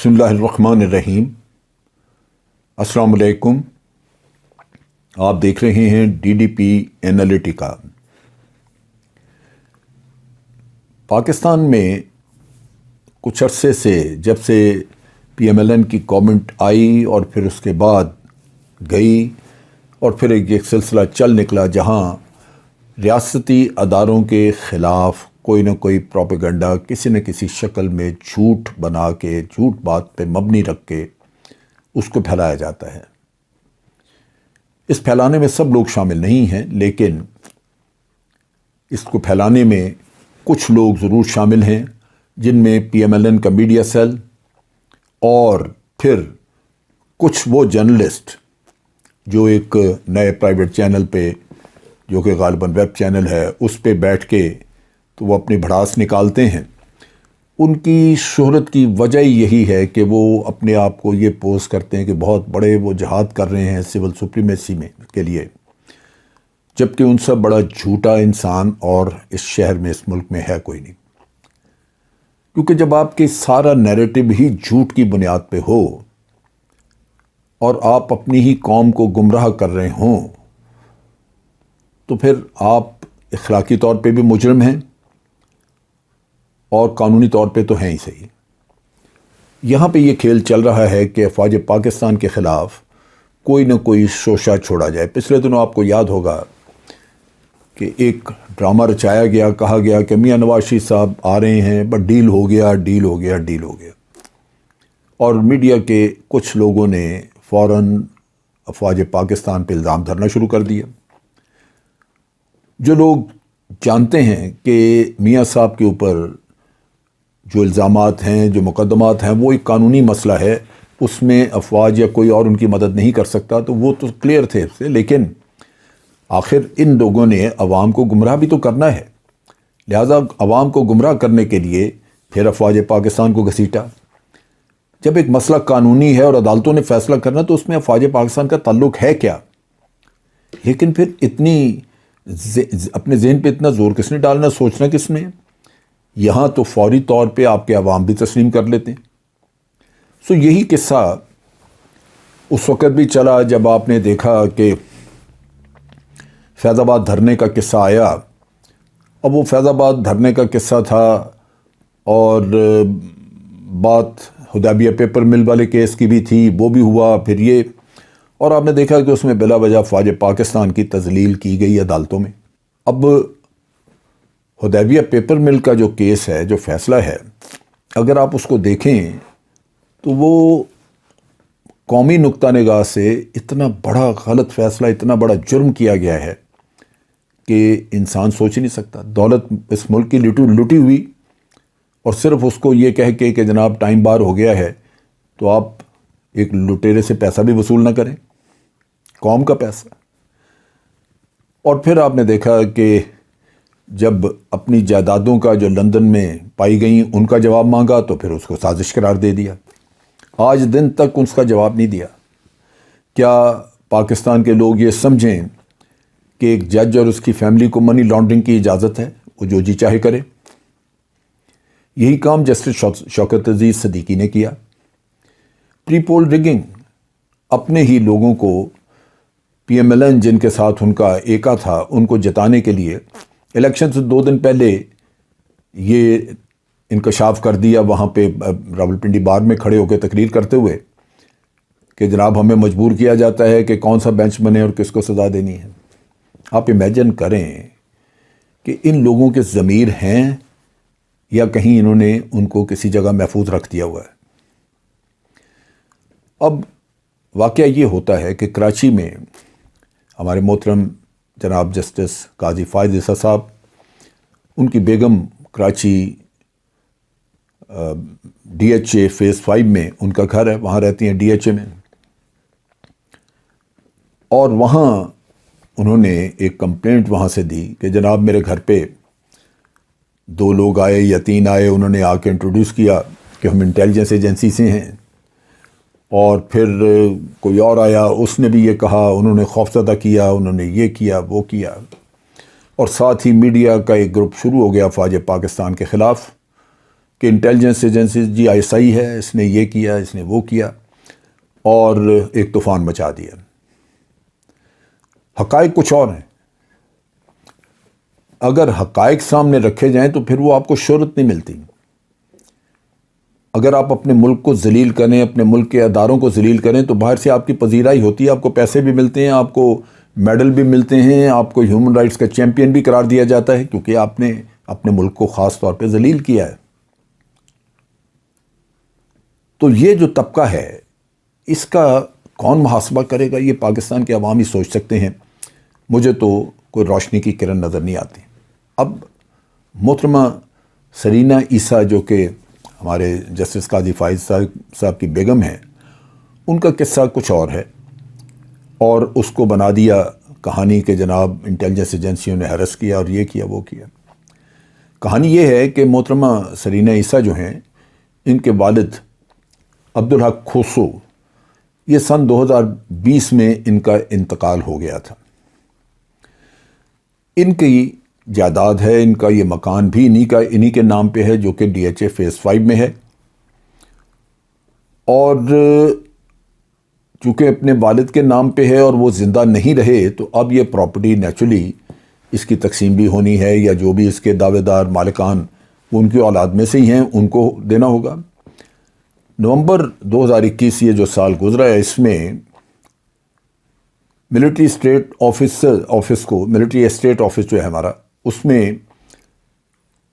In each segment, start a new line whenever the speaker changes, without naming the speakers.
بسم اللہ الرحمن الرحیم۔ السلام علیکم۔ آپ دیکھ رہے ہیں D D P Analytica. Pakistan میں کچھ عرصے سے جب سے پی ایم ایل این کی گورنمنٹ آئی اور پھر اس کے بعد گئی اور پھر ایک سلسلہ چل نکلا جہاں ریاستی اداروں کے خلاف کوئی نہ کوئی پروپیگنڈا کسی نہ کسی شکل میں جھوٹ بنا کے، جھوٹ بات پہ مبنی رکھ کے اس کو پھیلایا جاتا ہے۔ اس پھیلانے میں سب لوگ شامل نہیں ہیں، لیکن اس کو پھیلانے میں کچھ لوگ ضرور شامل ہیں، جن میں پی ایم ایل این کا میڈیا سیل اور پھر کچھ وہ جرنلسٹ جو ایک نئے پرائیویٹ چینل پہ، جو کہ غالباً ویب چینل ہے، اس پہ بیٹھ کے تو وہ اپنی بھڑاس نکالتے ہیں۔ ان کی شہرت کی وجہ یہی ہے کہ وہ اپنے آپ کو یہ پوز کرتے ہیں کہ بہت بڑے وہ جہاد کر رہے ہیں سول سپریمیسی میں کے لیے، جبکہ ان سے بڑا جھوٹا انسان اور اس شہر میں، اس ملک میں ہے کوئی نہیں۔ کیونکہ جب آپ کے سارا نیریٹو ہی جھوٹ کی بنیاد پہ ہو اور آپ اپنی ہی قوم کو گمراہ کر رہے ہوں تو پھر آپ اخلاقی طور پہ بھی مجرم ہیں اور قانونی طور پہ تو ہیں ہی صحیح۔ یہاں پہ یہ کھیل چل رہا ہے کہ افواج پاکستان کے خلاف کوئی نہ کوئی شوشہ چھوڑا جائے۔ پچھلے دنوں آپ کو یاد ہوگا کہ ایک ڈرامہ رچایا گیا، کہا گیا کہ میاں نواز شریف صاحب آ رہے ہیں، بٹ ڈیل ہو گیا، ڈیل ہو گیا، ڈیل ہو گیا۔ اور میڈیا کے کچھ لوگوں نے فوراً افواج پاکستان پہ الزام دھرنا شروع کر دیا۔ جو لوگ جانتے ہیں کہ میاں صاحب کے اوپر جو الزامات ہیں، جو مقدمات ہیں، وہ ایک قانونی مسئلہ ہے، اس میں افواج یا کوئی اور ان کی مدد نہیں کر سکتا، تو وہ تو کلیئر تھے اس سے۔ لیکن آخر ان لوگوں نے عوام کو گمراہ بھی تو کرنا ہے، لہذا عوام کو گمراہ کرنے کے لیے پھر افواج پاکستان کو گھسیٹا۔ جب ایک مسئلہ قانونی ہے اور عدالتوں نے فیصلہ کرنا تو اس میں افواج پاکستان کا تعلق ہے کیا؟ لیکن پھر اتنی اپنے ذہن پہ اتنا زور کس نے ڈالنا، سوچنا کس نے؟ یہاں تو فوری طور پہ آپ کے عوام بھی تسلیم کر لیتے ہیں۔ سو یہی قصہ اس وقت بھی چلا جب آپ نے دیکھا کہ فیض آباد دھرنے کا قصہ آیا۔ اب وہ فیض آباد دھرنے کا قصہ تھا اور بات حدیبیہ پیپر مل والے کیس کی بھی تھی، وہ بھی ہوا پھر یہ، اور آپ نے دیکھا کہ اس میں بلا وجہ افواج پاکستان کی تذلیل کی گئی عدالتوں میں۔ اب حدیبیہ پیپر مل کا جو کیس ہے، جو فیصلہ ہے، اگر آپ اس کو دیکھیں تو وہ قومی نقطہ نگاہ سے اتنا بڑا غلط فیصلہ، اتنا بڑا جرم کیا گیا ہے کہ انسان سوچ ہی نہیں سکتا۔ دولت اس ملک کی لوٹی ہوئی اور صرف اس کو یہ کہہ کے کہ جناب ٹائم بار ہو گیا ہے، تو آپ ایک لٹیرے سے پیسہ بھی وصول نہ کریں، قوم کا پیسہ۔ اور پھر آپ نے دیکھا کہ جب اپنی جائیدادوں کا جو لندن میں پائی گئیں ان کا جواب مانگا تو پھر اس کو سازش قرار دے دیا۔ آج دن تک اس کا جواب نہیں دیا۔ کیا پاکستان کے لوگ یہ سمجھیں کہ ایک جج اور اس کی فیملی کو منی لانڈرنگ کی اجازت ہے، وہ جو جی چاہے کرے؟ یہی کام جسٹس شوکت عزیز صدیقی نے کیا۔ پری پول ریگنگ، اپنے ہی لوگوں کو پی ایم ایل این جن کے ساتھ ان کا ایکا تھا، ان کو جتانے کے لیے الیکشن سے 2 دن پہلے یہ انکشاف کر دیا وہاں پہ راولپنڈی بار میں کھڑے ہو کے تقریر کرتے ہوئے کہ جناب ہمیں مجبور کیا جاتا ہے کہ کون سا بینچ بنے اور کس کو سزا دینی ہے۔ آپ امیجن کریں کہ ان لوگوں کے ضمیر ہیں یا کہیں انہوں نے ان کو کسی جگہ محفوظ رکھ دیا ہوا ہے۔ اب واقعہ یہ ہوتا ہے کہ کراچی میں ہمارے محترم جناب جسٹس قاضی فائز عیسیٰ صاحب، ان کی بیگم Karachi D H A phase 5 میں ان کا گھر ہے، وہاں رہتی ہیں ڈی ایچ اے میں، اور وہاں انہوں نے ایک کمپلینٹ وہاں سے دی کہ جناب میرے گھر پہ 2 لوگ آئے یا 3 آئے، انہوں نے آ کے انٹروڈیوس کیا کہ ہم انٹیلیجنس ایجنسی سے ہیں، اور پھر کوئی اور آیا، اس نے بھی یہ کہا، انہوں نے خوفزدہ کیا، انہوں نے یہ کیا وہ کیا، اور ساتھ ہی میڈیا کا ایک گروپ شروع ہو گیا افواج پاکستان کے خلاف کہ انٹیلیجنس ایجنسی جی ISI ہے، اس نے یہ کیا، اس نے وہ کیا، اور ایک طوفان مچا دیا۔ حقائق کچھ اور ہیں۔ اگر حقائق سامنے رکھے جائیں تو پھر وہ آپ کو شہرت نہیں ملتی۔ اگر آپ اپنے ملک کو ذلیل کریں، اپنے ملک کے اداروں کو ذلیل کریں، تو باہر سے آپ کی پذیرائی ہوتی ہے، آپ کو پیسے بھی ملتے ہیں، آپ کو میڈل بھی ملتے ہیں، آپ کو ہیومن رائٹس کا چیمپئن بھی قرار دیا جاتا ہے، کیونکہ آپ نے اپنے ملک کو خاص طور پہ ذلیل کیا ہے۔ تو یہ جو طبقہ ہے، اس کا کون محاسبہ کرے گا؟ یہ پاکستان کے عوام ہی سوچ سکتے ہیں۔ مجھے تو کوئی روشنی کی کرن نظر نہیں آتی۔ اب محترمہ سرینا عیسیٰ، جو کہ ہمارے جسٹس قاضی فائز صاحب کی بیگم ہیں، ان کا قصہ کچھ اور ہے، اور اس کو بنا دیا کہانی کہ جناب انٹیلیجنس ایجنسیوں نے ہرس کیا اور یہ کیا وہ کیا۔ کہانی یہ ہے کہ محترمہ سرینا عیسیٰ جو ہیں، ان کے والد عبدالحق کھوسو، یہ سن 2020 میں ان کا انتقال ہو گیا تھا۔ ان کی جائیداد ہے، ان کا یہ مکان بھی انہی کے نام پہ ہے، جو کہ DHA فیز 5 میں ہے، اور چونکہ اپنے والد کے نام پہ ہے اور وہ زندہ نہیں رہے، تو اب یہ پراپرٹی نیچرلی اس کی تقسیم بھی ہونی ہے، یا جو بھی اس کے دعوے دار مالکان وہ ان کی اولاد میں سے ہی ہیں، ان کو دینا ہوگا۔ نومبر 2021 یہ جو سال گزرا ہے، اس میں ملٹری اسٹیٹ آفس کو، ملٹری اسٹیٹ آفس جو ہے ہمارا، اس میں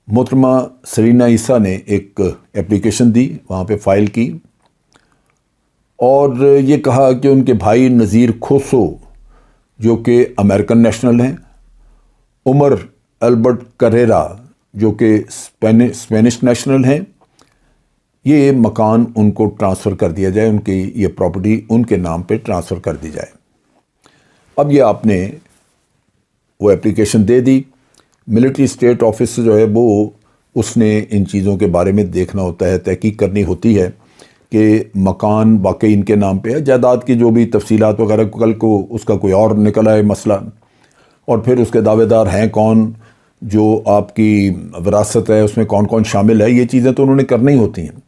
محترمہ سرینا عیسیٰ نے ایک اپلیکیشن دی، وہاں پہ فائل کی، اور یہ کہا کہ ان کے بھائی نذیر کھوسو، جو کہ امریکن نیشنل ہیں، عمر البرٹ کریرا، جو کہ اسپینش نیشنل ہیں، یہ مکان ان کو ٹرانسفر کر دیا جائے، ان کی یہ پراپرٹی ان کے نام پہ ٹرانسفر کر دی جائے۔ اب یہ آپ نے وہ اپلیکیشن دے دی۔ ملٹری اسٹیٹ آفس جو ہے وہ اس نے ان چیزوں کے بارے میں دیکھنا ہوتا ہے، تحقیق کرنی ہوتی ہے کہ مکان واقعی ان کے نام پہ ہے، جائیداد کی جو بھی تفصیلات وغیرہ، کل کو اس کا کوئی اور نکل آئے مسئلہ، اور پھر اس کے دعوے دار ہیں کون، جو آپ کی وراثت ہے اس میں کون کون شامل ہے، یہ چیزیں تو انہوں نے کرنی ہوتی ہیں۔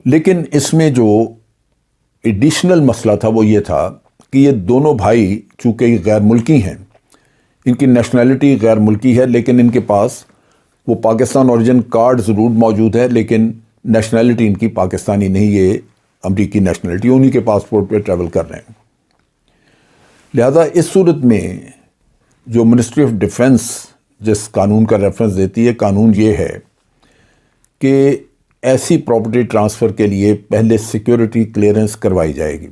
لیکن اس میں جو ایڈیشنل مسئلہ تھا وہ یہ تھا کہ یہ دونوں بھائی چونکہ غیر ملکی ہیں، ان کی نیشنلٹی غیر ملکی ہے، لیکن ان کے پاس وہ پاکستان اوریجن کارڈ ضرور موجود ہے، لیکن نیشنلٹی ان کی پاکستانی نہیں، یہ امریکی نیشنلٹی، انہی کے پاسپورٹ پہ ٹریول کر رہے ہیں۔ لہذا اس صورت میں جو منسٹری آف ڈیفنس جس قانون کا ریفرنس دیتی ہے، قانون یہ ہے کہ ایسی پراپرٹی ٹرانسفر کے لیے پہلے سیکیورٹی کلیئرنس کروائی جائے گی،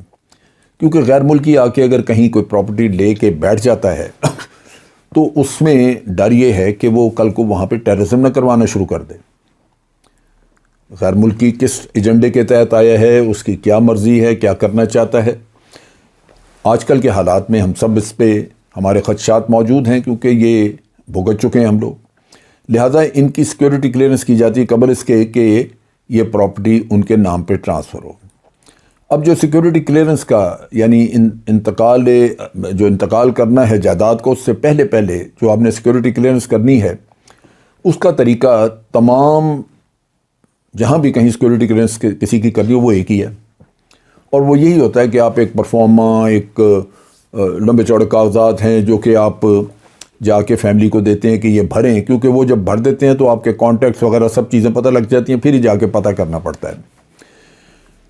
کیونکہ غیر ملکی آ کے اگر کہیں کوئی پراپرٹی لے کے بیٹھ جاتا ہے تو اس میں ڈر یہ ہے کہ وہ کل کو وہاں پہ ٹیررزم نہ کروانا شروع کر دے۔ غیر ملکی کس ایجنڈے کے تحت آیا ہے، اس کی کیا مرضی ہے، کیا کرنا چاہتا ہے۔ آج کل کے حالات میں ہم سب اس پہ ہمارے خدشات موجود ہیں، کیونکہ یہ بھگت چکے ہیں ہم لوگ۔ لہذا ان کی سیکیورٹی کلیئرنس کی جاتی ہے قبل اس کے کہ یہ پراپرٹی ان کے نام پہ ٹرانسفر ہو۔ اب جو سیکیورٹی کلیئرنس کا یعنی انتقال کرنا ہے جائیداد کو، اس سے پہلے جو آپ نے سیکیورٹی کلیئرنس کرنی ہے، اس کا طریقہ تمام جہاں بھی کہیں سیکیورٹی کلیئرنس کسی کی کرنی ہو وہ ایک ہی ہے، اور وہ یہی ہوتا ہے کہ آپ ایک پرفارما، ایک لمبے چوڑے کاغذات ہیں جو کہ آپ جا کے فیملی کو دیتے ہیں کہ یہ بھریں، کیونکہ وہ جب بھر دیتے ہیں تو آپ کے کانٹیکٹس وغیرہ سب چیزیں پتہ لگ جاتی ہیں، پھر ہی جا کے پتہ کرنا پڑتا ہے۔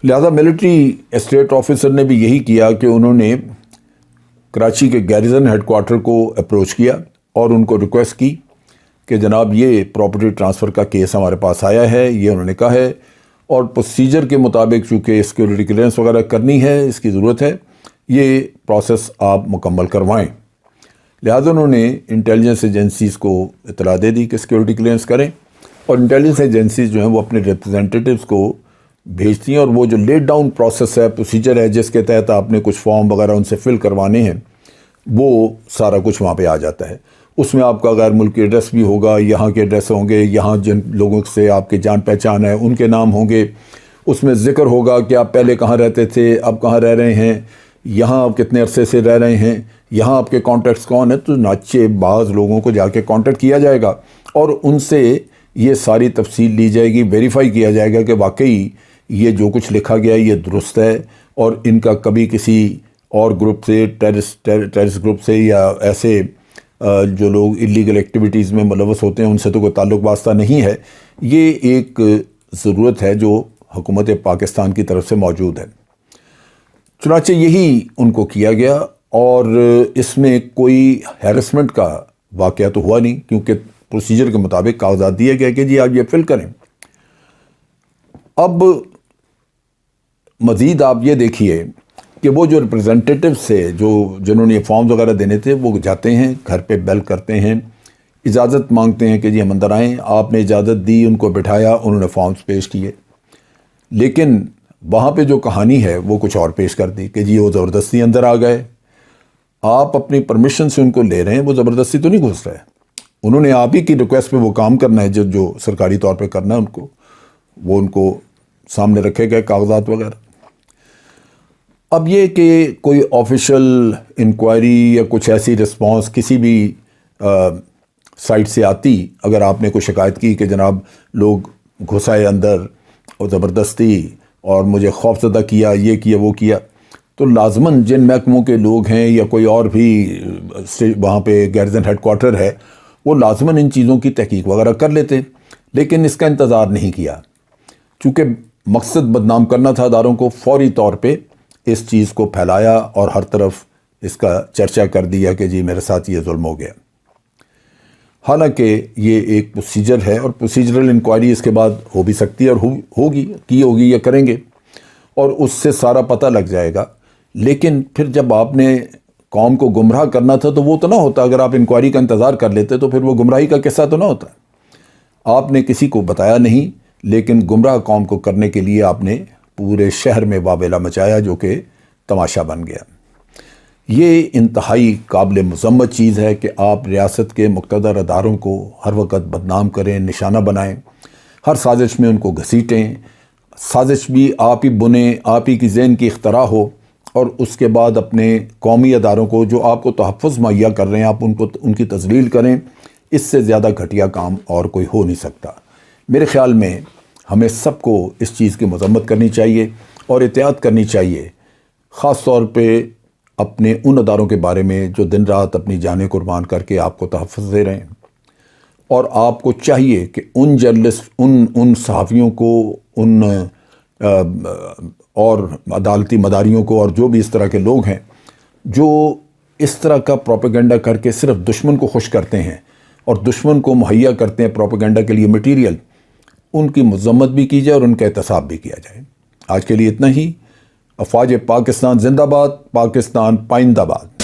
لہذا ملٹری اسٹیٹ آفیسر نے بھی یہی کیا کہ انہوں نے کراچی کے گیریزن ہیڈ کوارٹر کو اپروچ کیا اور ان کو ریکویسٹ کی کہ جناب یہ پراپرٹی ٹرانسفر کا کیس ہمارے پاس آیا ہے، یہ انہوں نے کہا ہے، اور پروسیجر کے مطابق چونکہ سیکیورٹی کلیئرنس وغیرہ کرنی ہے، اس کی ضرورت ہے، یہ پروسیس آپ مکمل کروائیں۔ لہذا انہوں نے انٹیلیجنس ایجنسیز کو اطلاع دے دی کہ سیکیورٹی کلیئرنس کریں، اور انٹیلیجنس ایجنسیز جو ہیں وہ اپنے ریپرزینٹیٹیوز کو بھیجتی ہیں، اور وہ جو لیٹ ڈاؤن پروسیس ہے، پروسیجر ہے، جس کے تحت آپ نے کچھ فارم وغیرہ ان سے فل کروانے ہیں، وہ سارا کچھ وہاں پہ آ جاتا ہے۔ اس میں آپ کا غیر ملکی ایڈریس بھی ہوگا، یہاں کے ایڈریس ہوں گے، یہاں جن لوگوں سے آپ کے جان پہچان ہے ان کے نام ہوں گے، اس میں ذکر ہوگا کہ آپ پہلے کہاں رہتے تھے، اب کہاں رہ رہے ہیں، یہاں آپ کتنے عرصے سے رہ رہے ہیں، یہاں آپ کے کانٹیکٹس کون ہیں، تو ناچے بعض لوگوں کو جا کے کانٹیکٹ کیا جائے گا اور ان سے یہ ساری تفصیل لی جائے گی، ویریفائی کیا جائے گا کہ واقعی یہ جو کچھ لکھا گیا یہ درست ہے، اور ان کا کبھی کسی اور گروپ سے، ٹیررسٹ گروپ سے یا ایسے جو لوگ اللیگل ایکٹیویٹیز میں ملوث ہوتے ہیں ان سے تو کوئی تعلق واسطہ نہیں ہے۔ یہ ایک ضرورت ہے جو حکومت پاکستان کی طرف سے موجود ہے۔ چنانچہ یہی ان کو کیا گیا، اور اس میں کوئی ہیرسمنٹ کا واقعہ تو ہوا نہیں، کیونکہ پروسیجر کے مطابق کاغذات دیے گئے کہ جی آپ یہ فل کریں۔ اب مزید آپ یہ دیکھیے کہ وہ جو ریپرزنٹیٹیو سے جنہوں نے یہ فارمز وغیرہ دینے تھے، وہ جاتے ہیں گھر پہ، بیل کرتے ہیں، اجازت مانگتے ہیں کہ جی ہم اندر آئیں۔ آپ نے اجازت دی، ان کو بٹھایا، انہوں نے فارمز پیش کیے، لیکن وہاں پہ جو کہانی ہے وہ کچھ اور پیش کر دی کہ جی وہ زبردستی اندر آ گئے۔ آپ اپنی پرمیشن سے ان کو لے رہے ہیں، وہ زبردستی تو نہیں گھس رہے، انہوں نے آپ ہی کی ریکویسٹ پہ وہ کام کرنا ہے جو سرکاری طور پہ کرنا ہے ان کو سامنے رکھے گئے کاغذات وغیرہ۔ اب یہ کہ کوئی آفیشل انکوائری یا کچھ ایسی رسپانس کسی بھی سائٹ سے آتی، اگر آپ نے کوئی شکایت کی کہ جناب لوگ گھس آئے اندر اور زبردستی اور مجھے خوف زدہ کیا، یہ کیا وہ کیا، تو لازماً جن محکموں کے لوگ ہیں یا کوئی اور بھی وہاں پہ گیرزن ہیڈ کوارٹر ہے، وہ لازماً ان چیزوں کی تحقیق وغیرہ کر لیتے، لیکن اس کا انتظار نہیں کیا۔ چونکہ مقصد بدنام کرنا تھا اداروں کو، فوری طور پہ اس چیز کو پھیلایا اور ہر طرف اس کا چرچا کر دیا کہ جی میرے ساتھ یہ ظلم ہو گیا۔ حالانکہ یہ ایک پروسیجر ہے، اور پروسیجرل انکوائری اس کے بعد ہو بھی سکتی ہے، اور ہوگی یا کریں گے، اور اس سے سارا پتہ لگ جائے گا۔ لیکن پھر جب آپ نے قوم کو گمراہ کرنا تھا تو وہ تو نہ ہوتا، اگر آپ انکوائری کا انتظار کر لیتے تو پھر وہ گمراہی کا قصہ تو نہ ہوتا۔ آپ نے کسی کو بتایا نہیں، لیکن گمراہ قوم کو کرنے کے لیے آپ نے پورے شہر میں واویلا مچایا، جو کہ تماشا بن گیا۔ یہ انتہائی قابل مذمت چیز ہے کہ آپ ریاست کے مقتدر اداروں کو ہر وقت بدنام کریں، نشانہ بنائیں، ہر سازش میں ان کو گھسیٹیں، سازش بھی آپ ہی بنیں، آپ ہی کی ذہن کی اختراع ہو، اور اس کے بعد اپنے قومی اداروں کو جو آپ کو تحفظ مہیا کر رہے ہیں آپ ان کی تذلیل کریں۔ اس سے زیادہ گھٹیا کام اور کوئی ہو نہیں سکتا۔ میرے خیال میں ہمیں سب کو اس چیز کی مذمت کرنی چاہیے اور احتیاط کرنی چاہیے، خاص طور پہ اپنے ان اداروں کے بارے میں جو دن رات اپنی جانیں قربان کر کے آپ کو تحفظ دے رہے ہیں۔ اور آپ کو چاہیے کہ ان جرنلسٹ، ان صحافیوں کو، ان اور عدالتی مداریوں کو، اور جو بھی اس طرح کے لوگ ہیں جو اس طرح کا پروپیگنڈا کر کے صرف دشمن کو خوش کرتے ہیں اور دشمن کو مہیا کرتے ہیں پروپیگنڈا کے لیے مٹیریل، ان کی مذمت بھی کی جائے اور ان کا احتساب بھی کیا جائے۔ آج کے لیے اتنا ہی۔ افواج پاکستان زندہ باد، پاکستان پائندہ باد۔